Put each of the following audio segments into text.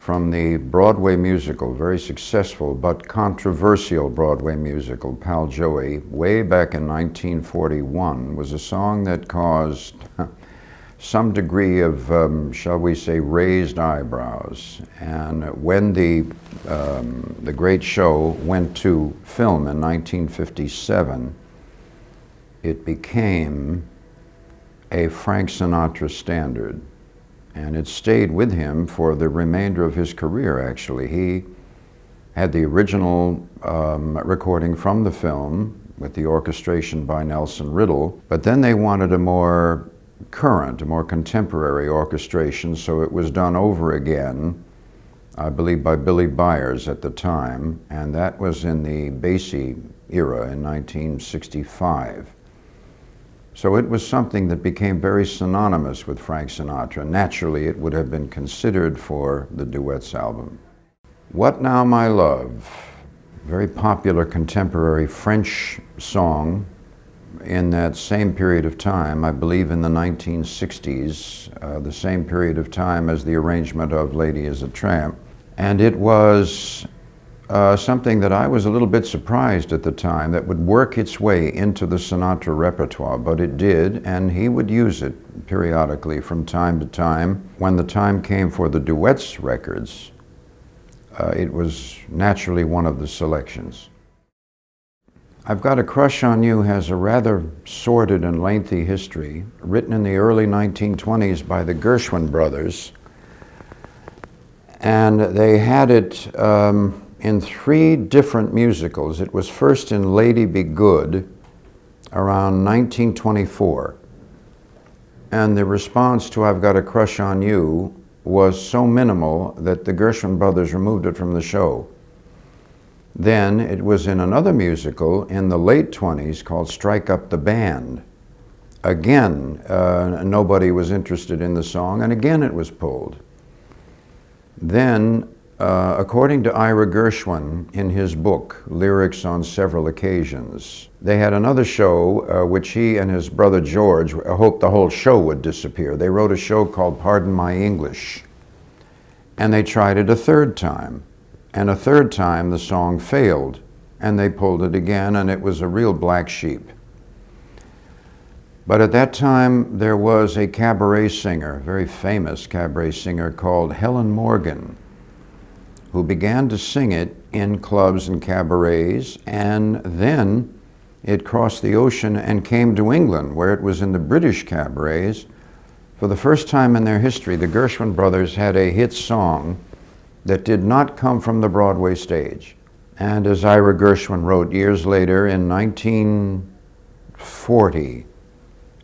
from the Broadway musical, very successful but controversial Broadway musical, Pal Joey, way back in 1941, was a song that caused some degree of, shall we say, raised eyebrows. And when the great show went to film in 1957, it became a Frank Sinatra standard. And it stayed with him for the remainder of his career, actually. He had the original recording from the film with the orchestration by Nelson Riddle, but then they wanted a more current, a more contemporary orchestration, so it was done over again, I believe by Billy Byers at the time, and that was in the Basie era in 1965. So it was something that became very synonymous with Frank Sinatra. Naturally, it would have been considered for the Duets album. What Now, My Love, very popular contemporary French song in that same period of time, I believe in the 1960s, the same period of time as the arrangement of Lady is a Tramp. And it was something that I was a little bit surprised at the time that would work its way into the Sinatra repertoire, but it did, and he would use it periodically from time to time. When the time came for the Duets records, it was naturally one of the selections. I've Got a Crush on You has a rather sordid and lengthy history, written in the early 1920s by the Gershwin brothers, and they had it in 3 different musicals. It was first in Lady Be Good around 1924. And the response to I've Got a Crush on You was so minimal that the Gershwin brothers removed it from the show. Then it was in another musical in the late 20s called Strike Up the Band. Again, nobody was interested in the song, and again it was pulled. Then, according to Ira Gershwin, in his book, Lyrics on Several Occasions, they had another show which he and his brother George hoped the whole show would disappear. They wrote a show called Pardon My English, and they tried it a 3rd time. And a 3rd time the song failed, and they pulled it again, and it was a real black sheep. But at that time there was a cabaret singer, a very famous cabaret singer called Helen Morgan, who began to sing it in clubs and cabarets, and then it crossed the ocean and came to England, where it was in the British cabarets. For the first time in their history, the Gershwin brothers had a hit song that did not come from the Broadway stage. And as Ira Gershwin wrote years later in 1940,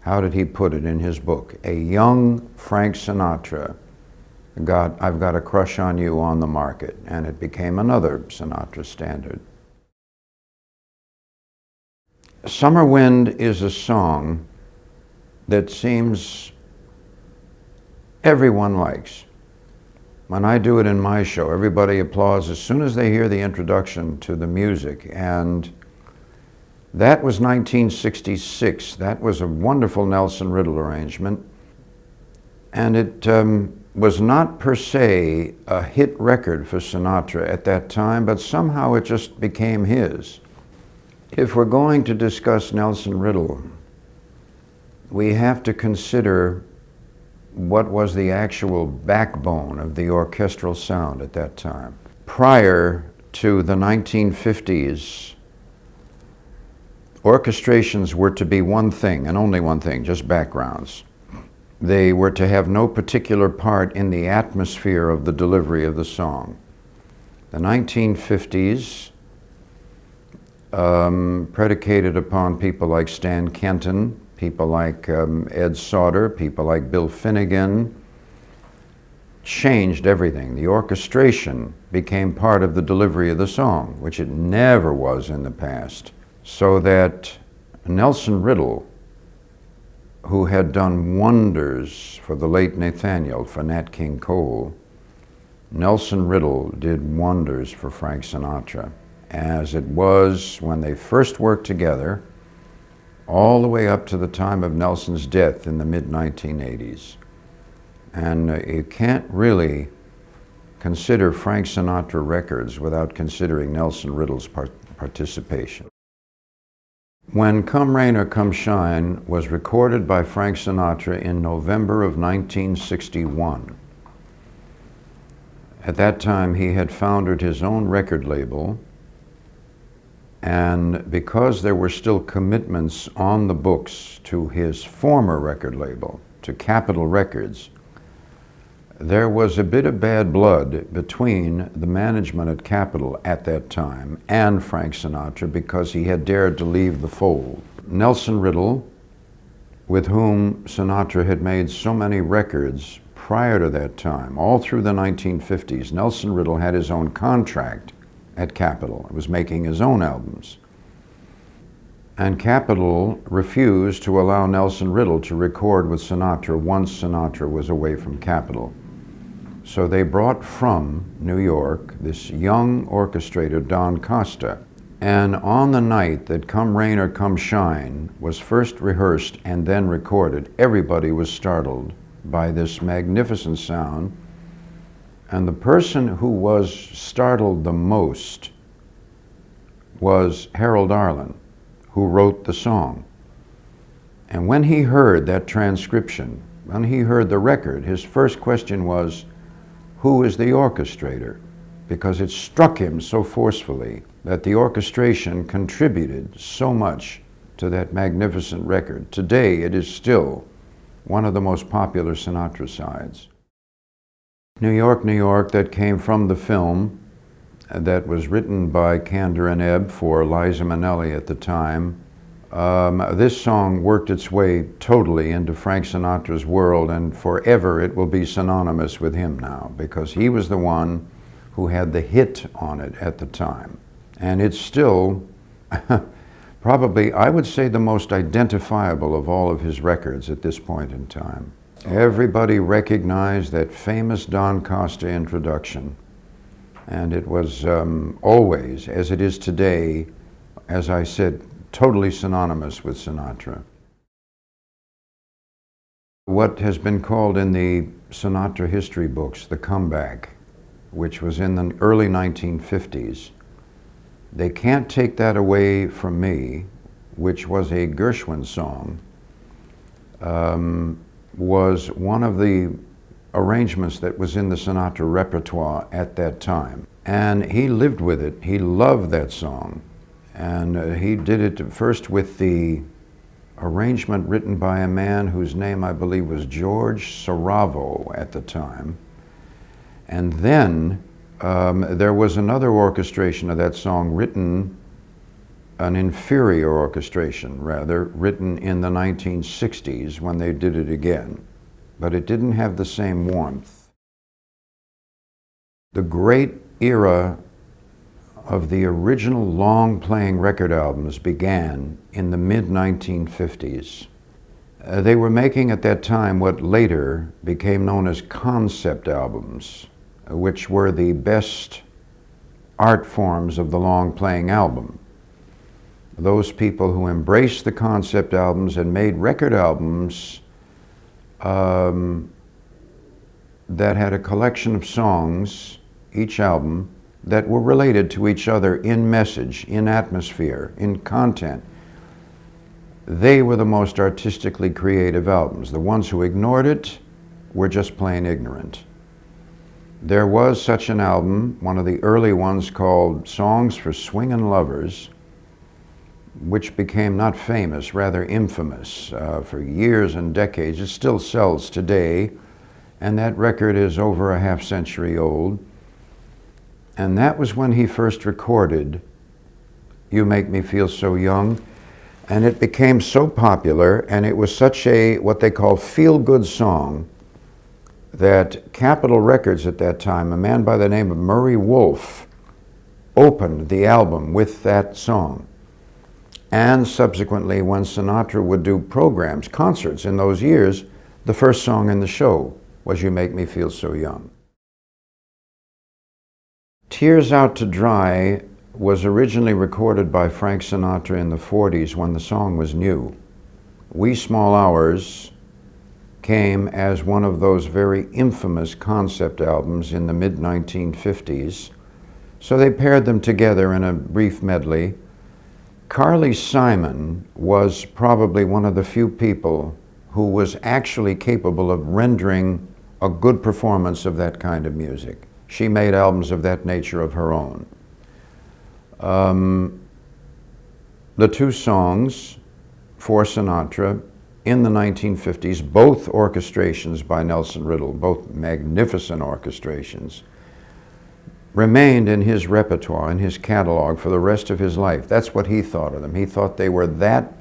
how did he put it in his book? A young Frank Sinatra I've Got a Crush on You on the market, and it became another Sinatra standard. Summer Wind is a song that seems everyone likes. When I do it in my show, everybody applauds as soon as they hear the introduction to the music, and that was 1966. That was a wonderful Nelson Riddle arrangement, and it was not per se a hit record for Sinatra at that time, but somehow it just became his. If we're going to discuss Nelson Riddle, we have to consider what was the actual backbone of the orchestral sound at that time. Prior to the 1950s, orchestrations were to be one thing, and only one thing, just backgrounds. They were to have no particular part in the atmosphere of the delivery of the song. The 1950s, predicated upon people like Stan Kenton, people like Ed Sauter, people like Bill Finnegan, changed everything. The orchestration became part of the delivery of the song, which it never was in the past. So that Nelson Riddle, who had done wonders for the late Nathaniel, for Nat King Cole, Nelson Riddle did wonders for Frank Sinatra, as it was when they first worked together, all the way up to the time of Nelson's death in the mid-1980s. And you can't really consider Frank Sinatra records without considering Nelson Riddle's participation. When Come Rain or Come Shine was recorded by Frank Sinatra in November of 1961. At that time, he had founded his own record label, and because there were still commitments on the books to his former record label, to Capitol Records, there was a bit of bad blood between the management at Capitol at that time and Frank Sinatra because he had dared to leave the fold. Nelson Riddle, with whom Sinatra had made so many records prior to that time, all through the 1950s, Nelson Riddle had his own contract at Capitol. He was making his own albums. And Capitol refused to allow Nelson Riddle to record with Sinatra once Sinatra was away from Capitol. So they brought from New York this young orchestrator, Don Costa. And on the night that Come Rain or Come Shine was first rehearsed and then recorded, everybody was startled by this magnificent sound. And the person who was startled the most was Harold Arlen, who wrote the song. And when he heard that transcription, when he heard the record, his first question was, who is the orchestrator? Because it struck him so forcefully that the orchestration contributed so much to that magnificent record. Today, it is still one of the most popular Sinatra sides. New York, New York, that came from the film that was written by Kander and Ebb for Liza Minnelli at the time. This song worked its way totally into Frank Sinatra's world, and forever it will be synonymous with him now, because he was the one who had the hit on it at the time. And it's still probably, I would say, the most identifiable of all of his records at this point in time. Everybody recognized that famous Don Costa introduction, and it was always, as it is today, as I said, totally synonymous with Sinatra. What has been called in the Sinatra history books the comeback, which was in the early 1950s, they can't take that away from me, which was a Gershwin song, was one of the arrangements that was in the Sinatra repertoire at that time. And he lived with it. He loved that song. And he did it first with the arrangement written by a man whose name I believe was George Saravo at the time. And then there was another orchestration of that song written, an inferior orchestration rather, written in the 1960s when they did it again. But it didn't have the same warmth. The great era of the original long-playing record albums began in the mid-1950s. They were making at that time what later became known as concept albums, which were the best art forms of the long-playing album. Those people who embraced the concept albums and made record albums that had a collection of songs, each album, that were related to each other in message, in atmosphere, in content. They were the most artistically creative albums. The ones who ignored it were just plain ignorant. There was such an album, one of the early ones called Songs for Swingin' Lovers, which became not famous, rather infamous for years and decades. It still sells today, and that record is over a half-century old. And that was when he first recorded You Make Me Feel So Young, and it became so popular, and it was such a, what they call feel-good song, that Capitol Records at that time, a man by the name of Murray Wolfe, opened the album with that song. And subsequently, when Sinatra would do programs, concerts in those years, the first song in the show was You Make Me Feel So Young. Tears Out to Dry was originally recorded by Frank Sinatra in the 40s when the song was new. Wee Small Hours came as one of those very infamous concept albums in the mid-1950s. So they paired them together in a brief medley. Carly Simon was probably one of the few people who was actually capable of rendering a good performance of that kind of music. She made albums of that nature of her own. The two songs for Sinatra in the 1950s, both orchestrations by Nelson Riddle, both magnificent orchestrations, remained in his repertoire, in his catalog for the rest of his life. That's what he thought of them. He thought they were that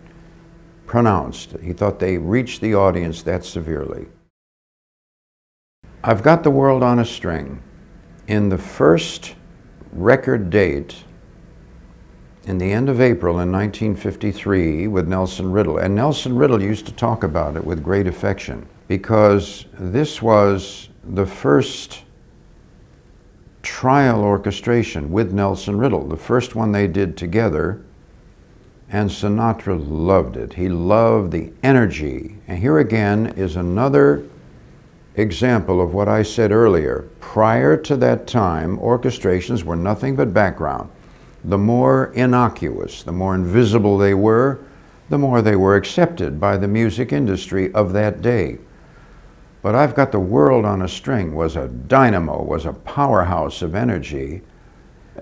pronounced. He thought they reached the audience that severely. I've Got the World on a String. In the first record date, in the end of April in 1953 with Nelson Riddle, and Nelson Riddle used to talk about it with great affection because this was the first trial orchestration with Nelson Riddle, the first one they did together, and Sinatra loved it. He loved the energy. And here again is another example of what I said earlier. Prior to that time, orchestrations were nothing but background. The more innocuous, the more invisible they were, the more they were accepted by the music industry of that day. But I've Got the World on a String was a dynamo, was a powerhouse of energy.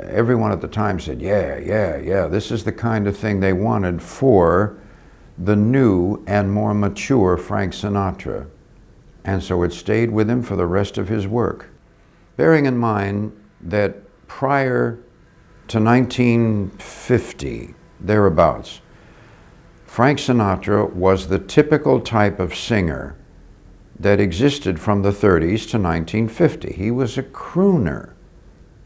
Everyone at the time said, yeah, this is the kind of thing they wanted for the new and more mature Frank Sinatra. And so it stayed with him for the rest of his work. Bearing in mind that prior to 1950, thereabouts, Frank Sinatra was the typical type of singer that existed from the 30s to 1950. He was a crooner.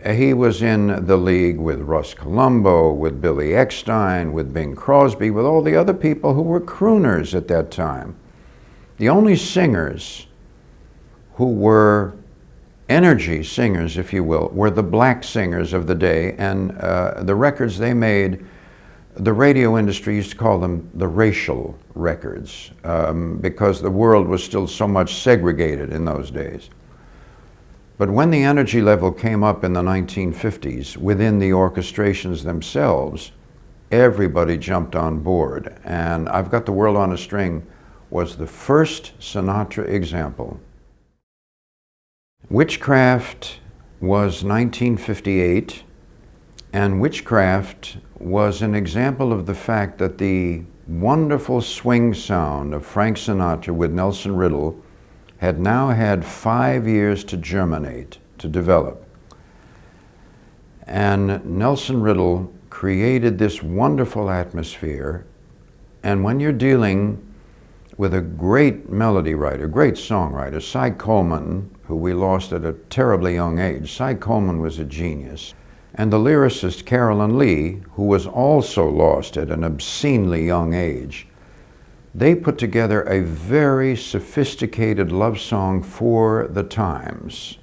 He was in the league with Russ Columbo, with Billy Eckstine, with Bing Crosby, with all the other people who were crooners at that time. The only singers who were energy singers, if you will, were the black singers of the day, and the records they made, the radio industry used to call them the racial records because the world was still so much segregated in those days. But when the energy level came up in the 1950s, within the orchestrations themselves, everybody jumped on board. And I've Got the World on a String was the first Sinatra example. Witchcraft was 1958, and Witchcraft was an example of the fact that the wonderful swing sound of Frank Sinatra with Nelson Riddle had now had 5 years to germinate, to develop. And Nelson Riddle created this wonderful atmosphere, and when you're dealing with a great melody writer, great songwriter, Cy Coleman, who we lost at a terribly young age. Cy Coleman was a genius. And the lyricist Carolyn Lee, who was also lost at an obscenely young age. They put together a very sophisticated love song for the times.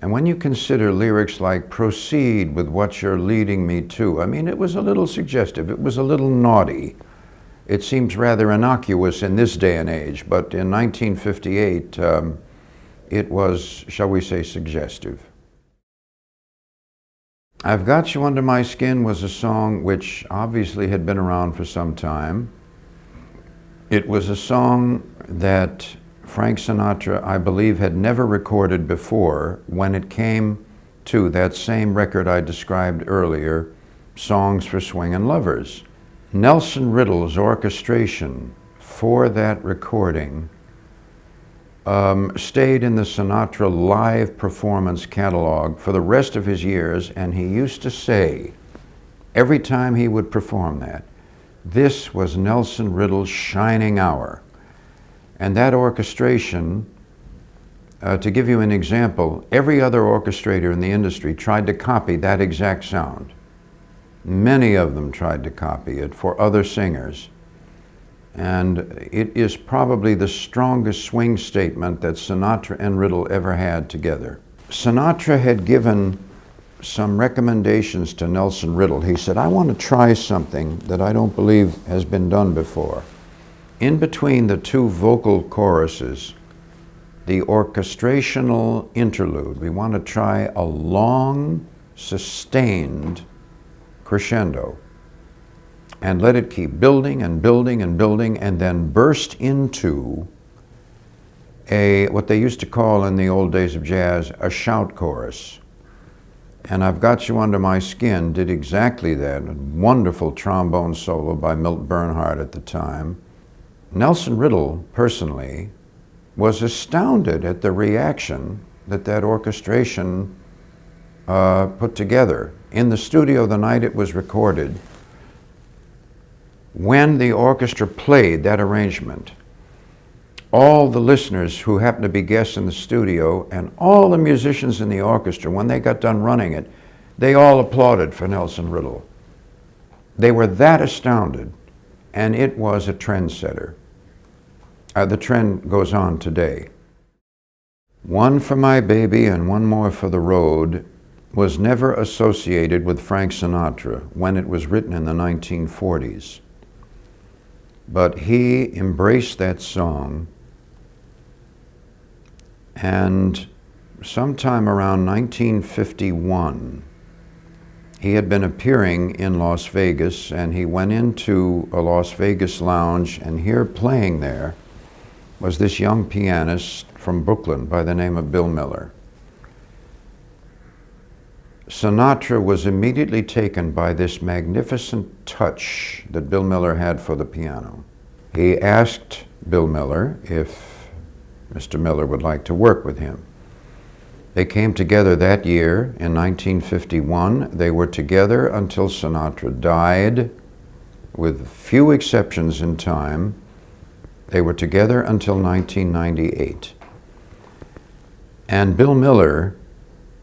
And when you consider lyrics like "Proceed with what you're leading me to," I mean, it was a little suggestive, it was a little naughty. It seems rather innocuous in this day and age, but in 1958, it was, shall we say, suggestive. I've Got You Under My Skin was a song which obviously had been around for some time. It was a song that Frank Sinatra, I believe, had never recorded before when it came to that same record I described earlier, Songs for Swingin' Lovers. Nelson Riddle's orchestration for that recording stayed in the Sinatra live performance catalog for the rest of his years, and he used to say, every time he would perform that, this was Nelson Riddle's shining hour. And that orchestration, to give you an example, every other orchestrator in the industry tried to copy that exact sound. Many of them tried to copy it for other singers. And it is probably the strongest swing statement that Sinatra and Riddle ever had together. Sinatra had given some recommendations to Nelson Riddle. He said, I want to try something that I don't believe has been done before. in between the two vocal choruses, the orchestrational interlude, we want to try a long, sustained crescendo and let it keep building and building and building, and then burst into what they used to call in the old days of jazz a shout chorus. And I've Got You Under My Skin did exactly that. A wonderful trombone solo by Milt Bernhardt at the time. Nelson Riddle, personally, was astounded at the reaction that that orchestration put together. In the studio the night it was recorded, when the orchestra played that arrangement, all the listeners who happened to be guests in the studio and all the musicians in the orchestra, when they got done running it, they all applauded for Nelson Riddle. They were that astounded, and it was a trendsetter. The trend goes on today. One for My Baby and One More for the Road was never associated with Frank Sinatra when it was written in the 1940s. But he embraced that song, and sometime around 1951, he had been appearing in Las Vegas, and he went into a Las Vegas lounge, and here playing there was this young pianist from Brooklyn by the name of Bill Miller. Sinatra was immediately taken by this magnificent touch that Bill Miller had for the piano. He asked Bill Miller if Mr. Miller would like to work with him. They came together that year in 1951. They were together until Sinatra died, with few exceptions in time. They were together until 1998. And Bill Miller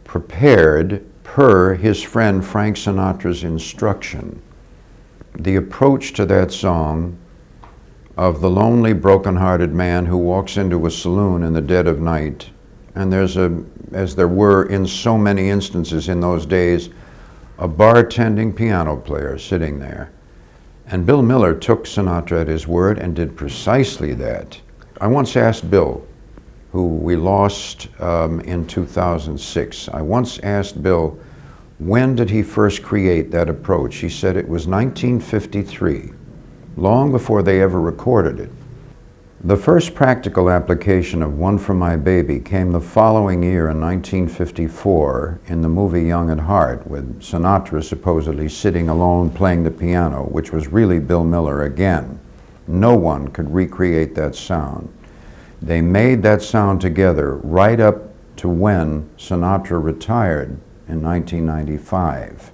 prepared, per his friend Frank Sinatra's instruction, the approach to that song of the lonely, broken-hearted man who walks into a saloon in the dead of night. And there's as there were in so many instances in those days, a bartending piano player sitting there. And Bill Miller took Sinatra at his word and did precisely that. I once asked Bill, who we lost in 2006, I once asked Bill, when did he first create that approach? He said it was 1953, long before they ever recorded it. The first practical application of One for My Baby came the following year in 1954 in the movie Young at Heart, with Sinatra supposedly sitting alone playing the piano, which was really Bill Miller again. No one could recreate that sound. They made that sound together right up to when Sinatra retired in 1995.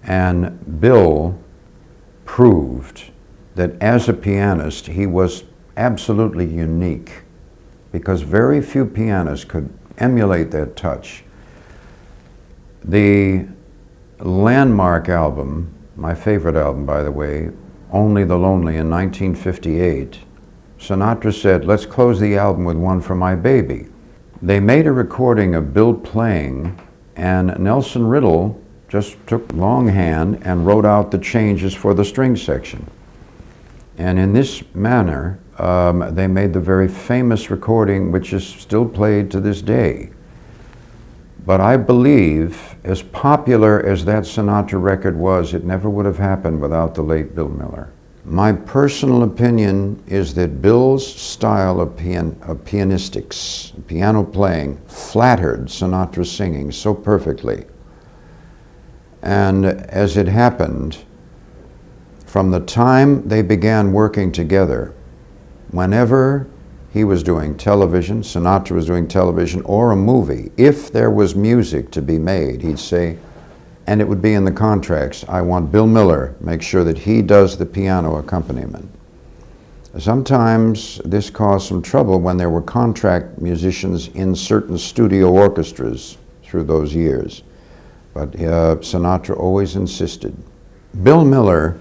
And Bill proved that as a pianist he was absolutely unique, because very few pianists could emulate that touch. The landmark album, my favorite album by the way, Only the Lonely, in 1958, Sinatra said, let's close the album with One for My Baby. They made a recording of Bill playing, and Nelson Riddle just took longhand and wrote out the changes for the string section. And in this manner, they made the very famous recording, which is still played to this day. But I believe, as popular as that Sinatra record was, it never would have happened without the late Bill Miller. My personal opinion is that Bill's style of pianistics, piano playing, flattered Sinatra's singing so perfectly. And as it happened, from the time they began working together, whenever he was doing television, Sinatra was doing television, or a movie, if there was music to be made, he'd say, and it would be in the contracts, I want Bill Miller, make sure that he does the piano accompaniment. Sometimes this caused some trouble when there were contract musicians in certain studio orchestras through those years, but Sinatra always insisted. Bill Miller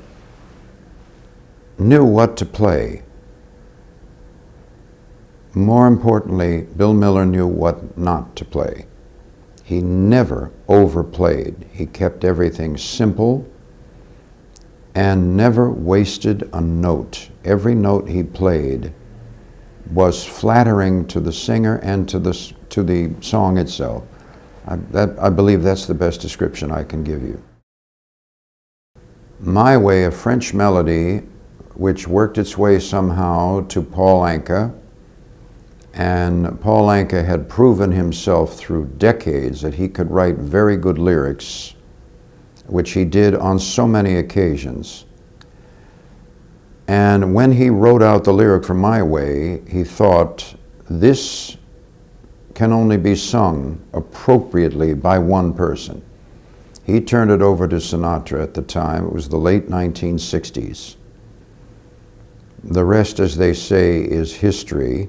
knew what to play. More importantly, Bill Miller knew what not to play. He never overplayed. He kept everything simple, and never wasted a note. Every note he played was flattering to the singer and to the song itself. I believe that's the best description I can give you. My Way, a French melody which worked its way somehow to Paul Anka, and Paul Anka had proven himself through decades that he could write very good lyrics, which he did on so many occasions. And when he wrote out the lyric for My Way, he thought, this can only be sung appropriately by one person. He turned it over to Sinatra at the time. It was the late 1960s. The rest, as they say, is history.